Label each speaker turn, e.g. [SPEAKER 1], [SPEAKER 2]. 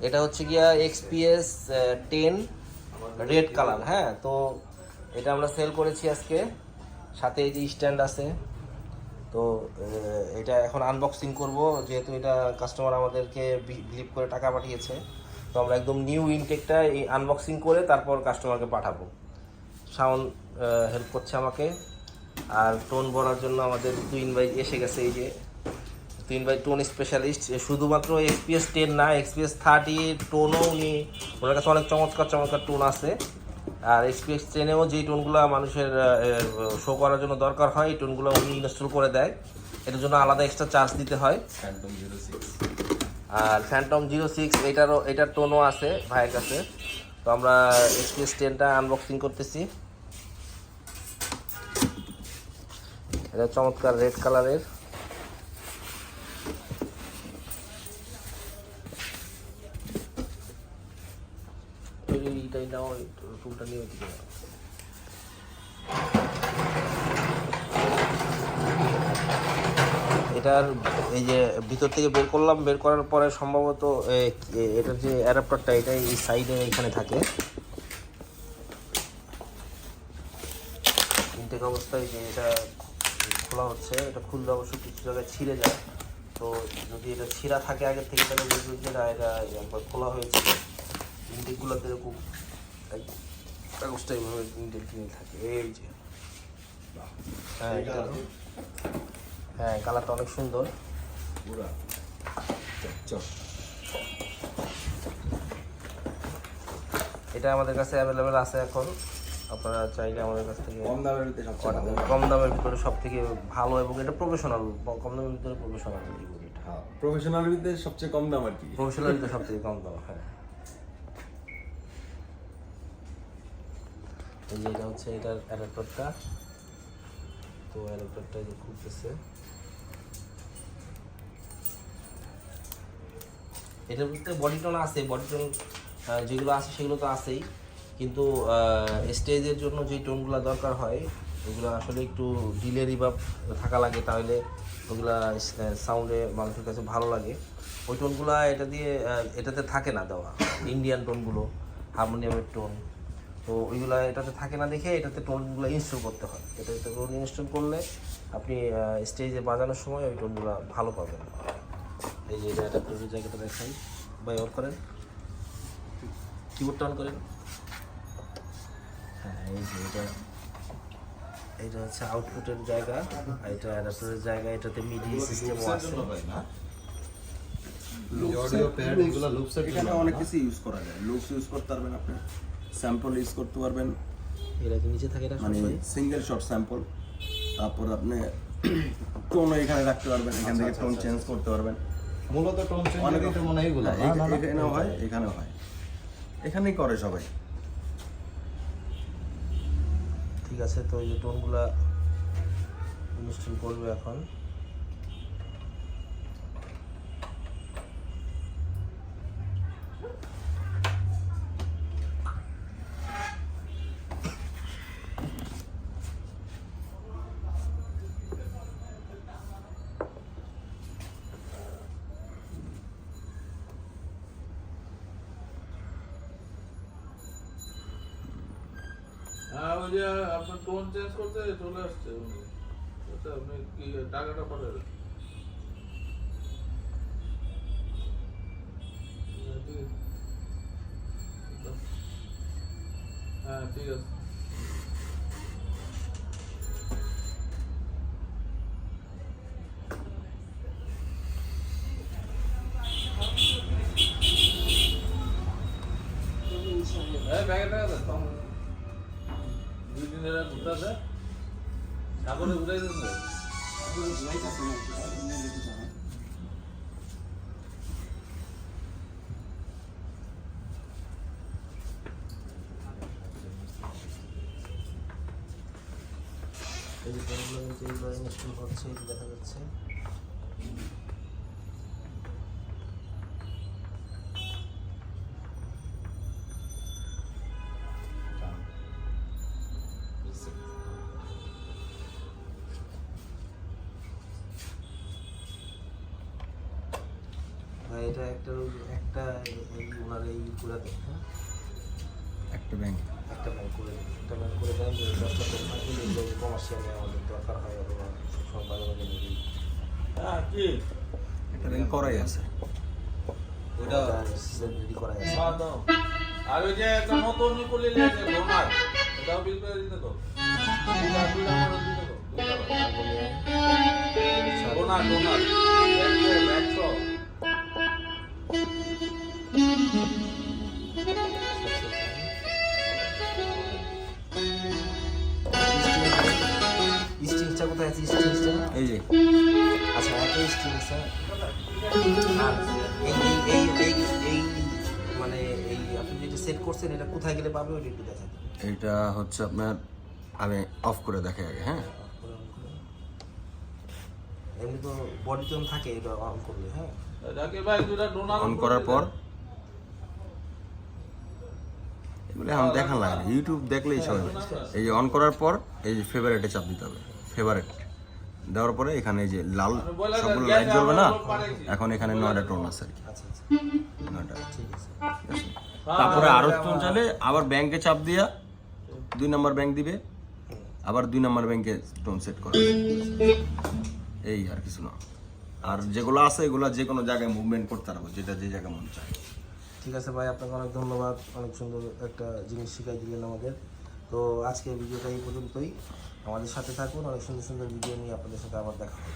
[SPEAKER 1] এটা হচ্ছে গিয়া XPS 10 রেড কালার। হ্যাঁ, তো এটা আমরা সেল করেছি আজকে, সাথে এই যে স্ট্যান্ড আছে। তো এটা এখন আনবক্সিং করব, যেহেতু এটা কাস্টমার আমাদেরকে বিলিভ করে টাকা পাঠিয়েছে। তো আমরা একদম নিউ ইনটেকটা এই আনবক্সিং করে তারপর কাস্টমারকে পাঠাবো। সাউন্ড হেল্প করছে আমাকে, আর টোন ভরার জন্য আমাদের তুইন ভাই এসে গেছে। এই যে তুইন ভাই টোন স্পেশালিস্ট, শুধুমাত্র XPS 10 না, XPS 30 টোনও উনি, ওনার কাছে অনেক চমৎকার চমৎকার টোন আছে। আর XPS 10-এও যেই টোনগুলো মানুষের শো করার জন্য দরকার হয়, এই টোনগুলো উনি ইনস্টল করে দেয়। এটার জন্য আলাদা এক্সট্রা চার্জ দিতে হয়। আর ফ্যান্টম 06 এটার টোনও আছে ভাইয়ের কাছে। তো আমরা XPS 10টা আনবক্সিং করতেছি। এটা চমৎকার রেড কালারের। এইটাই নাও, টুলটা নিয়ে দিকে নাও। এটার এই যে ভিতর থেকে বের করলাম, বের করার পরে সম্ভবত এটার যে অ্যাডাপ্টারটা, এটা এই সাইডে এখানে থাকে। ইনটেক অবস্থায় যে এটা খোলা হচ্ছে, এটা খুললে অবশ্য কিছু জায়গায় ছিঁড়ে যায়। তো যদি এটা ছিঁড়া থাকে আগের থেকে, তাহলে বুঝবেন যে না, এটা একবার খোলা হয়েছে। ইনটেকগুলোতে এরকম কাগজটা এইভাবে ইনটেক কিনে থাকে। এই যে হ্যাঁ, হ্যাঁ, কালারটা অনেক সুন্দর। এটা আমাদের কাছে অ্যাভেলেবেল আছে এখন। আপনারা চাইলে আমাদের কাছ থেকে কম দামের ভিতরে সব থেকে ভালো, এবং এটা প্রফেশনাল, কম দামের ভিতরে প্রফেশনাল কিবোর্ড। এটা
[SPEAKER 2] প্রফেশনাল ভিতরে সবচেয়ে কম দাম আর কি,
[SPEAKER 1] প্রফেশনাল ভিতরে সব থেকে কম দাম। হ্যাঁ, এই যে এটা হচ্ছে এটার অ্যাডাপ্টারটা। তো অ্যাডাপ্টারটা যে খুলতেছে, এটার ভিতরে বডি টোন আছে। বডি টোন যেগুলো আছে সেগুলো তো আছেই, কিন্তু স্টেজের জন্য যে টোনগুলো দরকার হয়, ওগুলো আসলে একটু ডিলে রিভার্ব থাকা লাগে, তাহলে ওগুলা সাউন্ডে মানুষের কাছে ভালো লাগে। ওই টোনগুলো এটাতে থাকে না দেওয়া, ইন্ডিয়ান টোনগুলো, হারমোনিয়ামের টোন। তো ওইগুলো এটাতে থাকে না দেখে এটাতে টোনগুলো ইনস্টল করতে হয়। এটাতে টোন ইনস্টল করলে আপনি স্টেজে বাজানোর সময় ওই টোনগুলো ভালো পাবেন। এই যে অ্যাডাপ্টারের জায়গাটা দেখাই ভাই, অন করেন, কিবোর্ডটা অন করেন। হ্যাঁ, এই যে এটা হচ্ছে আউটপুটের জায়গা, আর এটা অ্যাডাপ্টারের জায়গা। এটাতে মিডি সিস্টেমও আছে।
[SPEAKER 2] এখানে অনেক কিছু ইউজ করা যায়। লুপস ইউজ করতে পারবেন আপনি, স্যাম্পল ইউজ করতে পারবেন।
[SPEAKER 1] এটা কি নিচে থাকে, এটা
[SPEAKER 2] মানে সিঙ্গেল শট স্যাম্পল। তারপর আপনি টোন এখানে রাখতে পারবেন, এখান থেকে টোন চেঞ্জ করতে পারবেন।
[SPEAKER 3] মূলত টোন চেঞ্জ করতে মনে হয় এগুলো
[SPEAKER 2] এখানেও হয়, এখানেও হয়, এখানেই করে সবাই।
[SPEAKER 1] ঠিক আছে, তো এই যে টোনগুলা ইনস্টল করবে এখন।
[SPEAKER 4] হ্যাঁ, ওই যে আপনার টোন চেঞ্জ করতে চলে আসছে উনি। আচ্ছা, আপনি কি টাকাটা পাঠাবেন? হ্যাঁ, ঠিক আছে। ব্যাগে টাকা দেন, দুই দিন ধরে ঘুরতে আছে, সাগরে ঘুরাই দিচ্ছে।
[SPEAKER 1] এই যে টোনগুলো কিন্তু এইগুলো ইনস্টল হচ্ছে, এই যে দেখা যাচ্ছে। এটা একটা এই ওনার এই পুরাতে হ্যাঁ
[SPEAKER 2] একটা ব্যাংক
[SPEAKER 1] একটা ব্যাংক করে দিন, একটা ব্যাংক করে দেন যে 10টা করে থাকলে যেগুলো কমার্শিয়ালি আমাদের দরকার হয় অথবা সবসময় বাজারে বাজারে দিই।
[SPEAKER 4] হ্যাঁ কি
[SPEAKER 2] একটা ব্যাংক করাই আছে।
[SPEAKER 4] ওটা
[SPEAKER 1] রেডি করা আছে।
[SPEAKER 4] হ্যাঁ দাও। আর ওই যে একটা নতুন করলে আছে ডোনার, ওটাও বিল করে দিতে তো। দুইটা করে দিতে তো। ডোনার ডোনার 100
[SPEAKER 1] স্ট্রিংটা কোথায় আছে স্ট্রিংটা?
[SPEAKER 2] এই যে
[SPEAKER 1] আচ্ছা একটা স্ট্রিংটা আর এই এই এই এই মানে এই আপনি যেটা সেট করছেন এটা কোথায় গেলে পাবে ওইটা একটু দেখান।
[SPEAKER 2] এইটা হচ্ছে আপনার, আমি অফ করে দেখাই আগে। হ্যাঁ,
[SPEAKER 1] এমনি তো বডি টোন থাকে এটা অন করলে। হ্যাঁ
[SPEAKER 4] জাকির ভাই দুইটা ডোনার
[SPEAKER 2] অন করার পর এগুলো এখন দেখা লাগে না, ইউটিউব দেখলেই সব। এই যে অন করার পর এই যে ফেভারিটে চাপ দিতে হবে। ফেভারিট দেওয়ার পরে এখানে এই যে লাল সবগুলো লাইট জ্বলবে না, এখন এখানে 9টা টোন আছে আর কি।
[SPEAKER 1] আচ্ছা আচ্ছা
[SPEAKER 2] 9টা।
[SPEAKER 1] ঠিক আছে।
[SPEAKER 2] ঠিক আছে? তারপরে আরো টোন চাইলে আবার ব্যাংকে চাপ দিয়া 2 নম্বর ব্যাংক দিবে, আবার 2 নম্বর ব্যাংকে টোন সেট করে। এই আর কিছু না। আর যেগুলো আছে এগুলো যে কোনো জায়গায় মুভমেন্ট করতে পারবো, যেটা যে জায়গায় মন চায়।
[SPEAKER 1] ঠিক আছে ভাই, আপনাকে অনেক ধন্যবাদ, অনেক সুন্দর একটা জিনিস শিখাই দিলেন আমাদের। তো আজকে ভিডিওটা এই পর্যন্তই, আমাদের সাথে থাকুন, অনেক সুন্দর সুন্দর ভিডিও নিয়ে আপনাদের সাথে আবার দেখা হবে।